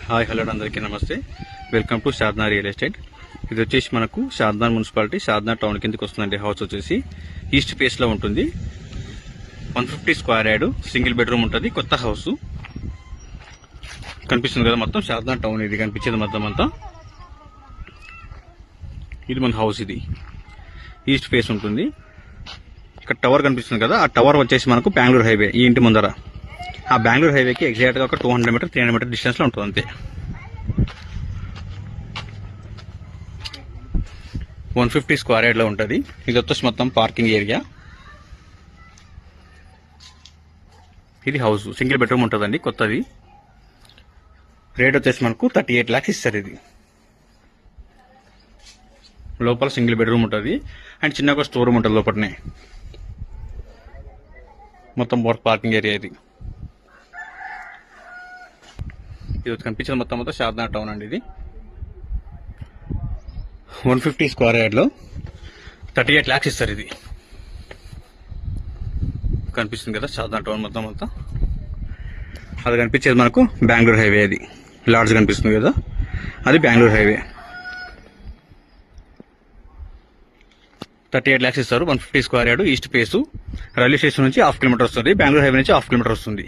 Hi hello అందరికీ నమస్తే. Welcome to Shadna real estate. ఇది వచ్చేసి మనకు షాద్నా మున్సిపాలిటీ షాద్నా టౌన్ కిందకి వస్తుందండి. హౌస్ వచ్చేసి ఈస్ట్ ఫేస్ లో ఉంటుంది. 150 స్క్వేర్ యార్డ్, సింగిల్ బెడ్రూమ్ ఉంటుంది. కొత్త హౌస్ కనిపిస్తుంది కదా, మొత్తం షాద్నా టౌన్ ఇది కనిపించేది మొత్తం అంతా. ఇది మన హౌస్, ఇది ఈస్ట్ ఫేస్ ఉంటుంది. ఇక్కడ టవర్ కనిపిస్తుంది కదా, ఆ టవర్ వచ్చేసి మనకు బెంగళూరు హైవే, ఈ ఇంటి ముందర. ఆ బెంగళూరు హైవేకి ఎగ్జాక్ట్గా ఒక 200 మీటర్ 300 మీటర్ డిస్టెన్స్లో ఉంటుంది అంతే. 150 స్క్వేర్ యార్డ్లో ఉంటుంది. ఇది వచ్చేసి మొత్తం పార్కింగ్ ఏరియా. ఇది హౌస్, సింగిల్ బెడ్రూమ్ ఉంటుందండి, కొత్తది. రేట్ వచ్చేసి మనకు 38 lakhs ఇస్తారు. ఇది లోపల సింగిల్ బెడ్రూమ్ ఉంటుంది అండ్ చిన్నగా స్టోర్ రూమ్ ఉంటుంది లోపలనే. మొత్తం పార్కింగ్ ఏరియా ఇది. ఇది కనిపించేది మొత్తం మొత్తం షాద్నా టౌన్ అండి. ఇది 150 స్క్వేర్ యార్డ్లో 38 lakhs ఇస్తారు. ఇది కనిపిస్తుంది కదా షాద్నా టౌన్ మొత్తం మొత్తం. అది కనిపించేది మనకు బెంగళూరు హైవే. అది లాడ్జ్ కనిపిస్తుంది కదా, అది బెంగళూరు హైవే. 38 lakhs ఇస్తారు. 150 square yard, east face. Railway station నుంచి 1/2 kilometer వస్తుంది. బెంగళూరు హైవే నుంచి 1/2 kilometer వస్తుంది.